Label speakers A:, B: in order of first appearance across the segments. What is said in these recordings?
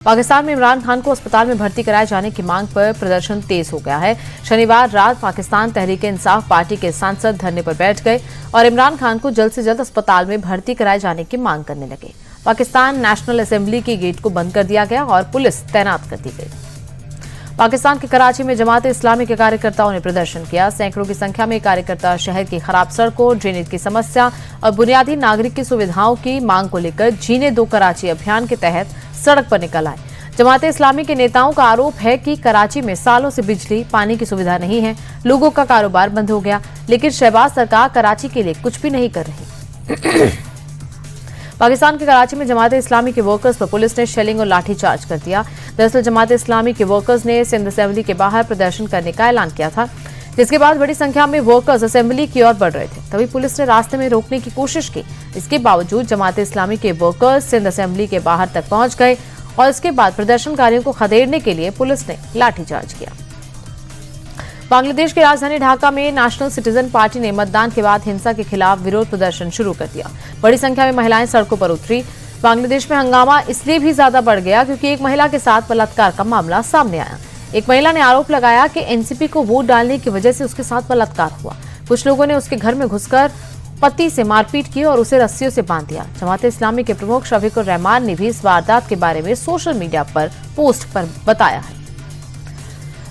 A: पाकिस्तान में इमरान खान को अस्पताल में भर्ती कराए जाने की मांग पर प्रदर्शन तेज हो गया है। शनिवार रात पाकिस्तान तहरीक-ए-इंसाफ पार्टी के सांसद धरने पर बैठ गए और इमरान खान को जल्द से जल्द अस्पताल में भर्ती कराए जाने की मांग करने लगे। पाकिस्तान नेशनल असेंबली के गेट को बंद कर दिया गया और पुलिस तैनात कर दी गई। पाकिस्तान के कराची में जमात-ए-इस्लामी के कार्यकर्ताओं ने प्रदर्शन किया। सैकड़ों की संख्या में कार्यकर्ता शहर की खराब सड़कों, ड्रेनेज की समस्या और बुनियादी नागरिक की सुविधाओं की मांग को लेकर जीने दो कराची अभियान के तहत सड़क पर निकल आए। जमात-ए-इस्लामी के नेताओं का आरोप है कि कराची में सालों से बिजली, पानी की सुविधा नहीं है, लोगों का कारोबार बंद हो गया, लेकिन शहबाज सरकार कराची के लिए कुछ भी नहीं कर रही। पाकिस्तान के कराची में जमात-ए-इस्लामी के वर्कर्स पर पुलिस ने शेलिंग और लाठीचार्ज कर दिया। दरअसल जमात-ए-इस्लामी के वर्कर्स ने सिंध असेंबली के बाहर प्रदर्शन करने का ऐलान किया था, जिसके बाद बड़ी संख्या में वर्कर्स असेंबली की ओर बढ़ रहे थे। तभी पुलिस ने रास्ते में रोकने की कोशिश की। इसके बावजूद जमात-ए-इस्लामी के वर्कर्स सिंध असेंबली के बाहर तक पहुंच गए और इसके बाद प्रदर्शनकारियों को खदेड़ने के लिए पुलिस ने लाठीचार्ज किया। बांग्लादेश की राजधानी ढाका में नेशनल सिटीजन पार्टी ने मतदान के बाद हिंसा के खिलाफ विरोध प्रदर्शन शुरू कर दिया। बड़ी संख्या में महिलाएं सड़कों पर उतरी। बांग्लादेश में हंगामा इसलिए भी ज्यादा बढ़ गया क्योंकि एक महिला के साथ बलात्कार का मामला सामने आया। एक महिला ने आरोप लगाया कि एनसीपी को वोट डालने की वजह से उसके साथ बलात्कार हुआ। कुछ लोगों ने उसके घर में घुसकर पति से मारपीट की और उसे रस्सियों से बांध दिया। जमात-ए-इस्लामी के प्रमुख शफीकुर रहमान ने भी इस वारदात के बारे में सोशल मीडिया पर पोस्ट पर बताया है।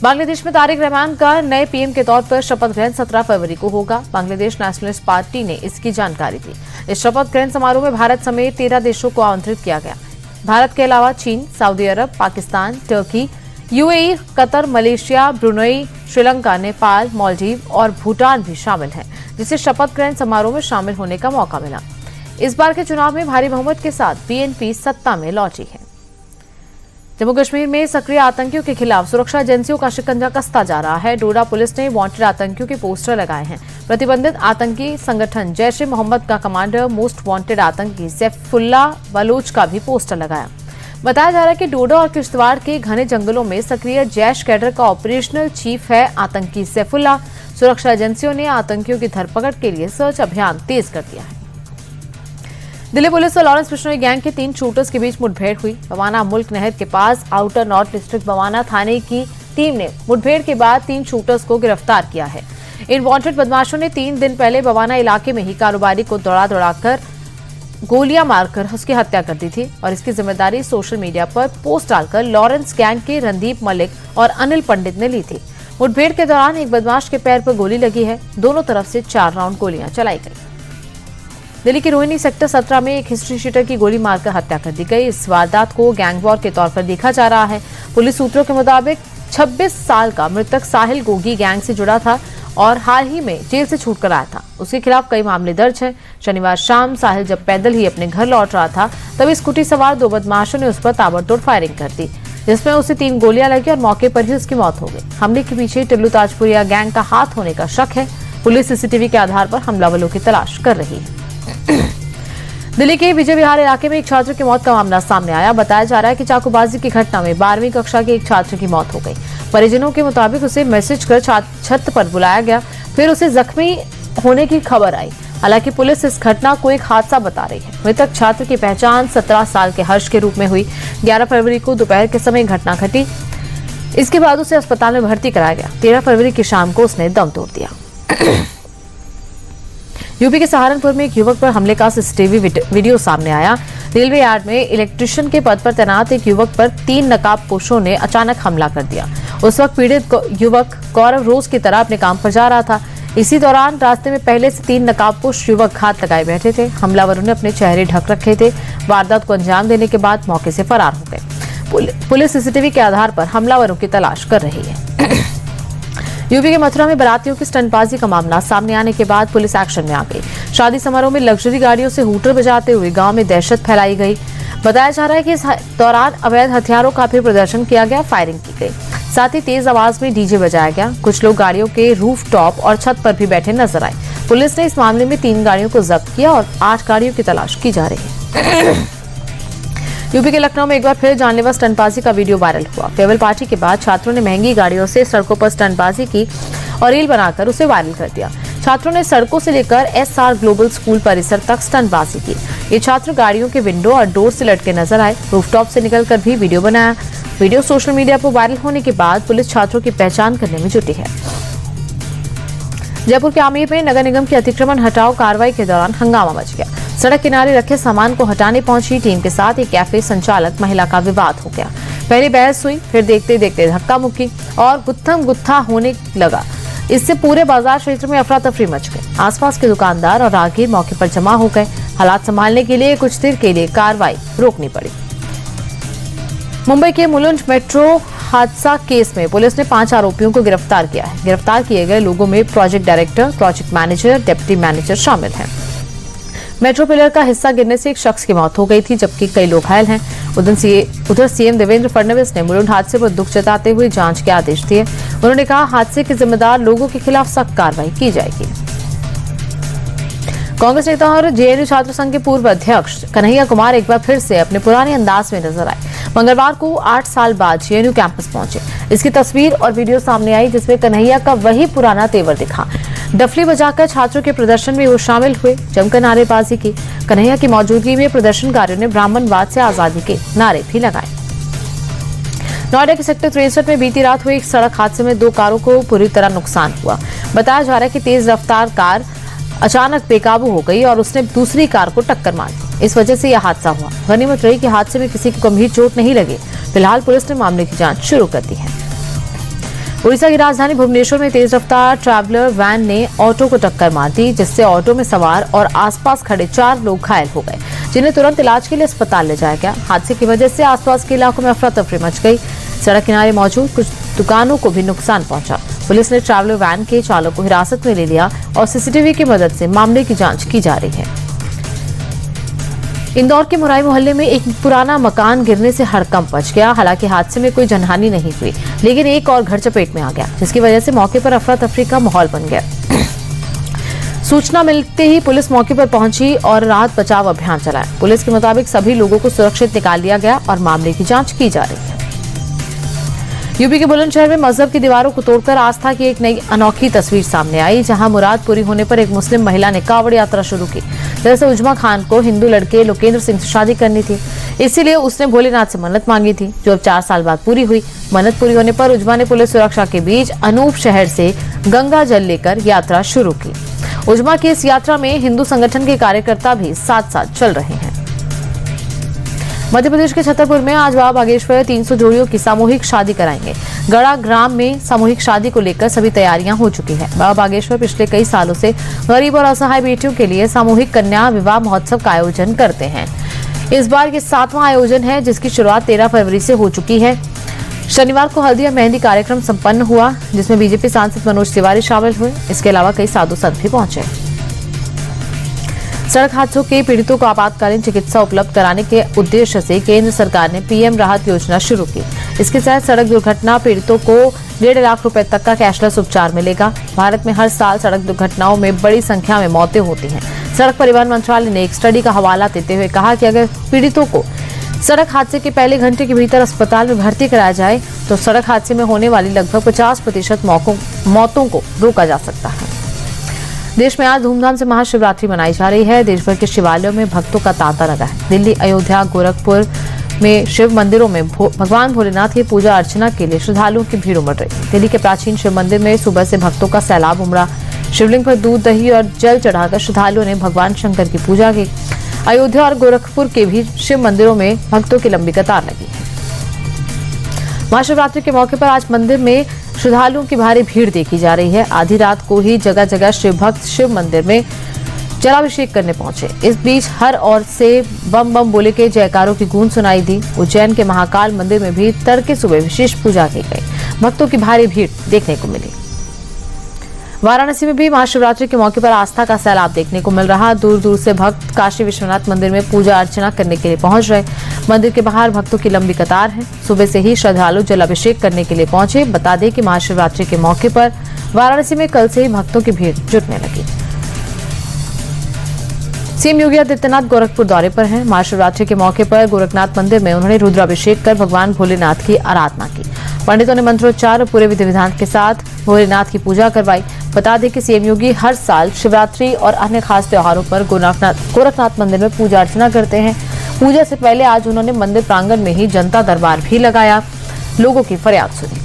A: बांग्लादेश में तारिक रहमान का नए पीएम के तौर पर शपथ ग्रहण 17 फरवरी को होगा। बांग्लादेश नेशनलिस्ट पार्टी ने इसकी जानकारी दी। इस शपथ ग्रहण समारोह में भारत समेत 13 देशों को आमंत्रित किया गया। भारत के अलावा चीन, Saudi Arab, Pakistan, Turkey, UAE, Qatar, Malaysia, Brunei, Sri Lanka, Nepal, Maldives और भूटान भी शामिल हैं, जिसे शपथ ग्रहण समारोह में शामिल होने का मौका मिला। इस बार के चुनाव में भारी बहुमत के साथ बीएनपी सत्ता में लौटी है। जम्मू कश्मीर में सक्रिय आतंकियों के खिलाफ सुरक्षा एजेंसियों का शिकंजा कसता जा रहा है। डोडा पुलिस ने वांटेड आतंकियों के पोस्टर लगाए हैं। प्रतिबंधित आतंकी संगठन जैश-ए-मोहम्मद का कमांडर मोस्ट वांटेड आतंकी सैफुल्लाह बलोच का भी पोस्टर लगाया। बताया जा रहा है कि डोडा और किश्तवाड़ के घने जंगलों में सक्रिय जैश कैडर का ऑपरेशनल चीफ है आतंकी सैफुल्लाह। सुरक्षा एजेंसियों ने आतंकियों की धरपकड़ के लिए सर्च अभियान तेज कर दिया है। दिल्ली पुलिस और लॉरेंस बिश्नोई गैंग के 3 शूटर्स के बीच मुठभेड़ हुई। बवाना मुल्क नहर के पास आउटर नॉर्थ डिस्ट्रिक्ट बवाना थाने की टीम ने मुठभेड़ के बाद 3 शूटर्स को गिरफ्तार किया है। इन वांटेड बदमाशों ने 3 दिन पहले बवाना इलाके में ही कारोबारी को दौड़ाकर गोलियां मारकर उसकी हत्या कर दी थी और इसकी जिम्मेदारी सोशल मीडिया पर पोस्ट डालकर लॉरेंस गैंग के रणदीप मलिक और अनिल पंडित ने ली थी। मुठभेड़ के दौरान एक बदमाश के पैर पर गोली लगी है। दोनों तरफ से 4 राउंड गोलियां चलाई गई। दिल्ली के रोहिणी सेक्टर 17 में एक हिस्ट्री शीटर की गोली मारकर हत्या कर दी गई। इस वारदात को गैंग वॉर के तौर पर देखा जा रहा है। पुलिस सूत्रों के मुताबिक 26 साल का मृतक साहिल गोगी गैंग से जुड़ा था और हाल ही में जेल से छूटकर आया था। उसके खिलाफ कई मामले दर्ज हैं। शनिवार शाम साहिल जब पैदल ही अपने घर लौट रहा था तभी स्कूटी सवार 2 बदमाशों ने उस पर ताबड़तोड़ फायरिंग कर दी, जिसमें उसे 3 गोलियां लगी और मौके पर ही उसकी मौत हो गई। हमले के पीछे टिल्लू ताजपुरिया गैंग का हाथ होने का शक है। पुलिस सीसीटीवी के आधार पर हमलावरों की तलाश कर रही है। दिल्ली के विजय विहार इलाके में एक छात्र की मौत का मामला सामने आया। बताया जा रहा है कि चाकूबाजी की घटना में 12वीं कक्षा के एक छात्र की मौत हो गई। परिजनों के मुताबिक उसे मैसेज कर छत पर बुलाया गया, फिर उसे जख्मी होने की खबर आई। हालांकि पुलिस इस घटना को एक हादसा बता रही है। मृतक छात्र की पहचान 17 साल के हर्ष के रूप में हुई। 11 फरवरी को दोपहर के समय घटना घटी। इसके बाद उसे अस्पताल में भर्ती कराया गया। 13 फरवरी की शाम को उसने दम तोड़ दिया। यूपी के सहारनपुर में एक युवक पर हमले का सीसीटीवी वीडियो सामने आया। रेलवे यार्ड में इलेक्ट्रिशियन के पद पर तैनात एक युवक पर 3 नकाबपोशों ने अचानक हमला कर दिया। उस वक्त पीड़ित युवक गौरव रोज की तरह अपने काम पर जा रहा था। इसी दौरान रास्ते में पहले से 3 नकाबपोश युवक घात लगाए बैठे थे। हमलावरों ने अपने चेहरे ढक रखे थे। वारदात को अंजाम देने के बाद मौके से फरार हो गए। पुलिस सीसीटीवी के आधार पर हमलावरों की तलाश कर रही है। यूपी के मथुरा में बारातियों की स्टंटबाजी का मामला सामने आने के बाद पुलिस एक्शन में आ गई। शादी समारोह में लग्जरी गाड़ियों से हूटर बजाते हुए गांव में दहशत फैलाई गई। बताया जा रहा है कि इस दौरान अवैध हथियारों का भी प्रदर्शन किया गया, फायरिंग की गई। साथ ही तेज आवाज में डीजे बजाया गया। कुछ लोग गाड़ियों के रूफ टॉप और छत पर भी बैठे नजर आए। पुलिस ने इस मामले में 3 गाड़ियों को जब्त किया और 8 गाड़ियों की तलाश की जा रही है। यूपी के लखनऊ में एक बार फिर जानलेवा स्टंटबाजी का वीडियो वायरल हुआ। फेयरवेल पार्टी के बाद छात्रों ने महंगी गाड़ियों से सड़कों पर स्टंटबाजी की और रील बनाकर उसे वायरल कर दिया। छात्रों ने सड़कों से लेकर एसआर ग्लोबल स्कूल परिसर तक स्टंटबाजी की। ये छात्र गाड़ियों के विंडो और डोर से लटके नजर आए। रूफटॉप से निकलकर भी वीडियो बनाया। वीडियो सोशल मीडिया पर वायरल होने के बाद पुलिस छात्रों की पहचान करने में जुटी है। जयपुर के आमेर में नगर निगम की अतिक्रमण हटाओ कार्रवाई के दौरान हंगामा मच गया। सड़क किनारे रखे सामान को हटाने पहुंची टीम के साथ एक कैफे संचालक महिला का विवाद हो गया। पहले बहस हुई, फिर देखते देखते धक्का मुक्की और गुत्थम गुत्था होने लगा। इससे पूरे बाजार क्षेत्र में अफरा तफरी मच गई। आसपास के दुकानदार और राहगीर मौके पर जमा हो गए। हालात संभालने के लिए कुछ देर के लिए कार्रवाई रोकनी पड़ी। मुंबई के मुलुंड मेट्रो हादसा केस में पुलिस ने 5 आरोपियों को गिरफ्तार किया है। गिरफ्तार किए गए लोगों में project director, project manager, deputy manager शामिल हैं। मेट्रो पिलर का हिस्सा गिरने से एक शख्स की मौत हो गई थी, जबकि कई लोग घायल हैं। उधर सीएम देवेंद्र फडणवीस ने मुलुंड हादसे पर दुख जताते हुए जांच के आदेश दिए। उन्होंने कहा, हादसे के जिम्मेदार लोगों के खिलाफ सख्त कार्रवाई की जाएगी। कांग्रेस नेता और जेएनयू छात्र संघ के पूर्व अध्यक्ष कन्हैया कुमार एक बार फिर से अपने पुराने अंदाज में नजर आए। मंगलवार को 8 साल बाद जेएनयू कैंपस पहुंचे। इसकी तस्वीर और वीडियो सामने आई, जिसमें कन्हैया का वही पुराना तेवर दिखा। डफली बजाकर छात्रों के प्रदर्शन में वो शामिल हुए, जमकर नारेबाजी की। कन्हैया की मौजूदगी में प्रदर्शनकारियों ने ब्राह्मणवाद से आजादी के नारे भी लगाए। नोएडा के सेक्टर 63 में बीती रात हुए एक सड़क हादसे में 2 कारों को पूरी तरह नुकसान हुआ। बताया जा रहा है कि तेज रफ्तार कार अचानक बेकाबू हो गई और उसने दूसरी कार को टक्कर मार दी। इस वजह से यह हादसा हुआ। गनीमत रही कि हादसे में किसी को गंभीर चोट नहीं लगी। फिलहाल पुलिस ने मामले की जांच शुरू कर दी है। उड़ीसा की राजधानी भुवनेश्वर में तेज रफ्तार ट्रैवलर वैन ने ऑटो को टक्कर मार दी, जिससे ऑटो में सवार और आसपास खड़े 4 लोग घायल हो गए, जिन्हें तुरंत इलाज के लिए अस्पताल ले जाया गया। हादसे की वजह से आसपास के इलाकों में अफरा तफरी मच गई। सड़क किनारे मौजूद कुछ दुकानों को भी नुकसान पहुंचा। पुलिस ने ट्रैवलर वैन के चालक को हिरासत में ले लिया और सीसीटीवी की मदद से मामले की जांच की जा रही है। इंदौर के मुराई मोहल्ले में एक पुराना मकान गिरने से हड़कंप मच गया। हालांकि हादसे में कोई जनहानि नहीं हुई, लेकिन एक और घर चपेट में आ गया, जिसकी वजह से मौके पर अफरा तफरी का माहौल बन गया। सूचना मिलते ही पुलिस मौके पर पहुंची और राहत बचाव अभियान चलाया। पुलिस के मुताबिक सभी लोगों को सुरक्षित निकाल लिया गया और मामले की जांच की जा रही है। यूपी के बुलंदशहर में मजहब की दीवारों को तोड़कर आस्था की एक नई अनोखी तस्वीर सामने आई, जहां मुराद पूरी होने पर एक मुस्लिम महिला ने कावड़ यात्रा शुरू की। दरअसल उजमा खान को हिंदू लड़के लोकेंद्र सिंह से शादी करनी थी, इसीलिए उसने भोलेनाथ से मन्नत मांगी थी, जो अब 4 साल बाद पूरी हुई। मन्नत पूरी होने पर उजमा ने पुलिस सुरक्षा के बीच अनूप शहर से गंगा जल लेकर यात्रा शुरू की। उजमा की इस यात्रा में हिंदू संगठन के कार्यकर्ता भी साथ साथ चल रहे हैं। मध्य प्रदेश के छतरपुर में आज बाबा बागेश्वर 300 जोड़ियों की सामूहिक शादी कराएंगे। गड़ा ग्राम में सामूहिक शादी को लेकर सभी तैयारियां हो चुकी हैं। बाबा बागेश्वर पिछले कई सालों से गरीब और असहाय बेटियों के लिए सामूहिक कन्या विवाह महोत्सव का आयोजन करते हैं। इस बार ये 7वां आयोजन है, जिसकी शुरुआत 13 फरवरी से हो चुकी है। शनिवार को हल्दी और मेहंदी कार्यक्रम संपन्न हुआ, जिसमें बीजेपी सांसद मनोज तिवारी शामिल हुए। इसके अलावा कई साधु संत भी पहुंचे। सड़क हादसों के पीड़ितों को आपातकालीन चिकित्सा उपलब्ध कराने के उद्देश्य से केंद्र सरकार ने पीएम राहत योजना शुरू की। इसके तहत सड़क दुर्घटना पीड़ितों को 1.5 लाख रुपए तक का कैशलेस उपचार मिलेगा। भारत में हर साल सड़क दुर्घटनाओं में बड़ी संख्या में मौतें होती हैं। सड़क परिवहन मंत्रालय ने एक स्टडी का हवाला देते हुए कहा कि अगर पीड़ितों को सड़क हादसे के पहले घंटे के भीतर अस्पताल में भर्ती कराया जाए तो सड़क हादसे में होने वाली लगभग 50% मौतों को रोका जा सकता है। देश में आज धूमधाम से महाशिवरात्रि मनाई जा रही है। देश भर के शिवालयों में भक्तों का तांता लगा है। दिल्ली, अयोध्या, गोरखपुर में शिव मंदिरों में भगवान भोलेनाथ की पूजा अर्चना के लिए श्रद्धालुओं की भीड़ उमड़ रही है। दिल्ली के प्राचीन शिव मंदिर में सुबह से भक्तों का सैलाब उमड़ा। शिवलिंग पर दूध, दही और जल चढ़ाकर श्रद्धालुओं ने भगवान शंकर की पूजा की। अयोध्या और गोरखपुर के भी शिव मंदिरों में भक्तों की लंबी कतार लगी है। महाशिवरात्रि के मौके पर आज मंदिर में श्रद्धालुओं की भारी भीड़ देखी जा रही है। आधी रात को ही जगह जगह शिव भक्त शिव मंदिर में जलाभिषेक करने पहुंचे। इस बीच हर ओर से बम बम बोले के जयकारों की गूंज सुनाई दी। उज्जैन के महाकाल मंदिर में भी तड़के सुबह विशेष पूजा की गई। भक्तों की भारी भीड़ देखने को मिली। वाराणसी में भी महाशिवरात्रि के मौके पर आस्था का सैलाब देखने को मिल रहा। दूर दूर से भक्त काशी विश्वनाथ मंदिर में पूजा अर्चना करने के लिए पहुंच रहे। मंदिर के बाहर भक्तों की लंबी कतार है। सुबह से ही श्रद्धालु जलाभिषेक करने के लिए पहुंचे। बता दें कि महाशिवरात्रि के मौके पर वाराणसी में कल से ही भक्तों की भीड़ जुटने लगी। सीएम योगी आदित्यनाथ गोरखपुर दौरे पर हैं। महाशिवरात्रि के मौके पर गोरखनाथ मंदिर में उन्होंने रुद्राभिषेक कर भगवान भोलेनाथ की आराधना की। पंडितों ने मंत्रोच्चार और पूरे विधि विधान के साथ भोलेनाथ की पूजा करवाई। बता दें कि सीएम योगी हर साल शिवरात्रि और अन्य खास त्योहारों पर गोरखनाथ मंदिर में पूजा अर्चना करते हैं। पूजा से पहले आज उन्होंने मंदिर प्रांगण में ही जनता दरबार भी लगाया, लोगों की फरियाद सुनी।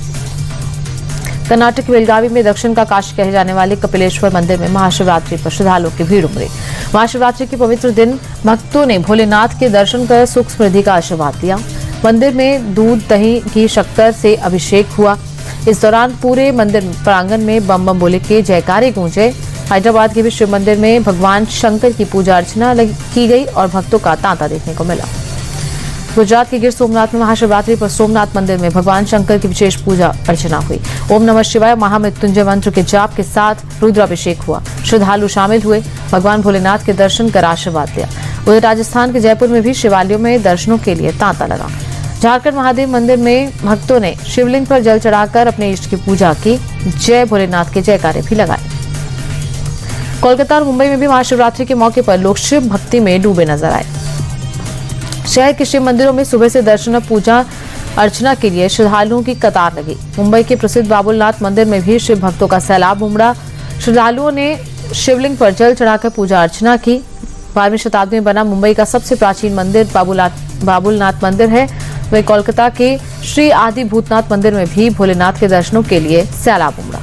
A: कर्नाटक के बेलगावी में दक्षिण का काशी कहे जाने वाले कपिलेश्वर मंदिर में महाशिवरात्रि पर श्रद्धालुओं की भीड़ उमड़ी। महाशिवरात्रि के पवित्र दिन भक्तों ने भोलेनाथ के दर्शन कर सुख समृद्धि का आशीर्वाद लिया। मंदिर में दूध, दही, घी, शक्कर से अभिषेक हुआ। इस दौरान पूरे मंदिर प्रांगण में बम बम बोले के जयकारे गूंजे। हैदराबाद के भी शिव मंदिर में भगवान शंकर की पूजा अर्चना की गई और भक्तों का तांता देखने को मिला। गुजरात के गिर सोमनाथ में महाशिवरात्रि पर सोमनाथ मंदिर में भगवान शंकर की विशेष पूजा अर्चना हुई। ओम नमः शिवाय महामृत्युंजय मंत्र के जाप के साथ रुद्राभिषेक हुआ। श्रद्धालु शामिल हुए, भगवान भोलेनाथ के दर्शन कर आशीर्वाद लिया। उधर राजस्थान के जयपुर में भी शिवालयों में दर्शनों के लिए तांता लगा। झारखंड महादेव मंदिर में भक्तों ने शिवलिंग पर जल चढ़ाकर अपने इष्ट की पूजा की। जय भोलेनाथ के जयकारे भी लगाए। कोलकाता और मुंबई में भी महाशिवरात्रि के मौके पर लोग शिव भक्ति में डूबे नजर आए। शहर के शिव मंदिरों में सुबह से दर्शन और पूजा अर्चना के लिए श्रद्धालुओं की कतार लगी। मुंबई के प्रसिद्ध बाबुलनाथ मंदिर में भी शिव भक्तों का सैलाब उमड़ा। श्रद्धालुओं ने शिवलिंग पर जल चढ़ाकर पूजा अर्चना की। 12वीं शताब्दी में बना मुंबई का सबसे प्राचीन मंदिर बाबुलनाथ मंदिर है। वहीं कोलकाता के श्री आदि भूतनाथ मंदिर में भी भोलेनाथ के दर्शनों के लिए सैलाब उमड़ा।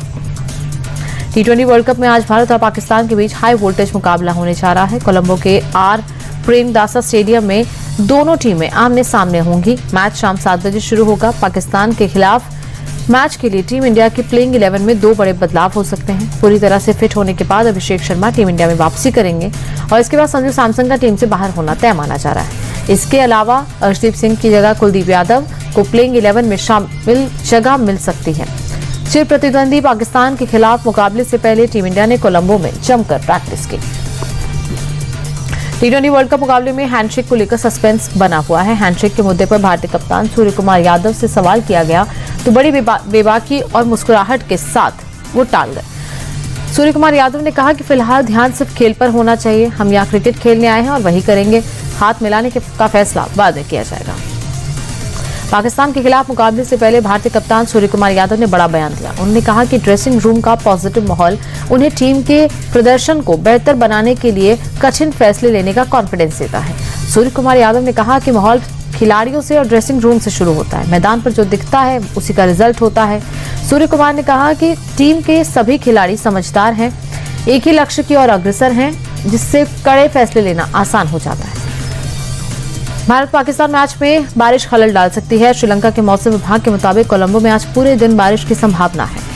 A: T20 वर्ल्ड कप में आज भारत और पाकिस्तान के बीच हाई वोल्टेज मुकाबला होने जा रहा है। कोलंबो के आर प्रेमदासा स्टेडियम में दोनों टीमें आमने सामने होंगी। मैच शाम 7 बजे शुरू होगा। पाकिस्तान के खिलाफ मैच के लिए टीम इंडिया की प्लेइंग 11 में 2 बड़े बदलाव हो सकते हैं। पूरी तरह से फिट होने के बाद अभिषेक शर्मा टीम इंडिया में वापसी करेंगे और इसके बाद संजू सैमसन का टीम से बाहर होना तय माना जा रहा है। इसके अलावा अर्शदीप सिंह की जगह कुलदीप यादव को प्लेइंग 11 में शामिल जगह मिल सकती है। चिर प्रतिद्वंदी पाकिस्तान के खिलाफ मुकाबले से पहले टीम इंडिया ने कोलंबो में जमकर प्रैक्टिस की। T20 वर्ल्ड कप मुकाबले में हैंडशेक को लेकर सस्पेंस बना हुआ है। हैंडशेक के मुद्दे पर भारतीय कप्तान सूर्य कुमार यादव से सवाल किया गया तो बड़ी बेबाकी और मुस्कुराहट के साथ वो टाल गए। सूर्य कुमार यादव ने कहा कि फिलहाल ध्यान सिर्फ खेल पर होना चाहिए। हम यहाँ क्रिकेट खेलने आए हैं और वही करेंगे। हाथ मिलाने का फैसला बाद में किया जाएगा। पाकिस्तान के खिलाफ मुकाबले से पहले भारतीय कप्तान सूर्य कुमार यादव ने बड़ा बयान दिया। उन्होंने कहा कि ड्रेसिंग रूम का पॉजिटिव माहौल उन्हें टीम के प्रदर्शन को बेहतर बनाने के लिए कठिन फैसले लेने का कॉन्फिडेंस देता है। सूर्य कुमार यादव ने कहा कि माहौल खिलाड़ियों से और ड्रेसिंग रूम से शुरू होता है। मैदान पर जो दिखता है उसी का रिजल्ट होता है। सूर्य कुमार ने कहा कि टीम के सभी खिलाड़ी समझदार हैं, एक ही लक्ष्य की ओर अग्रसर हैं, जिससे कड़े फैसले लेना आसान हो जाता है। भारत पाकिस्तान मैच में बारिश खलल डाल सकती है। श्रीलंका के मौसम विभाग के मुताबिक कोलंबो में आज पूरे दिन बारिश की संभावना है।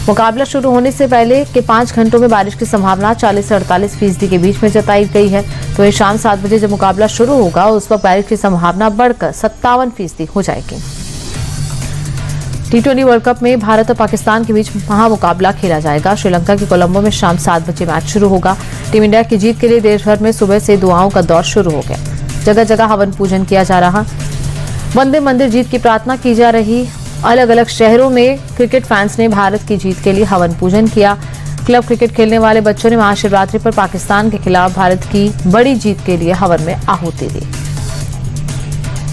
A: मुकाबला शुरू होने से पहले के 5 घंटों में बारिश की संभावना 40 से 48% के बीच में जताई गई है। तो ये शाम 7 बजे जब मुकाबला शुरू होगा उस वक्त बारिश की संभावना बढ़कर 57% हो जाएगी। T20 वर्ल्ड कप में भारत और पाकिस्तान के बीच महामुकाबला खेला जाएगा। श्रीलंका के कोलंबो में शाम 7 बजे मैच शुरू होगा। टीम इंडिया की जीत के लिए देश भर में सुबह से दुआओं का दौर शुरू हो गया। जगह जगह हवन पूजन किया जा रहा। वंदे मंदिर जीत की प्रार्थना की जा रही। अलग अलग शहरों में क्रिकेट फैंस ने भारत की जीत के लिए हवन पूजन किया। क्लब क्रिकेट खेलने वाले बच्चों ने महाशिवरात्रि पर पाकिस्तान के खिलाफ भारत की बड़ी जीत के लिए हवन में आहुति दी।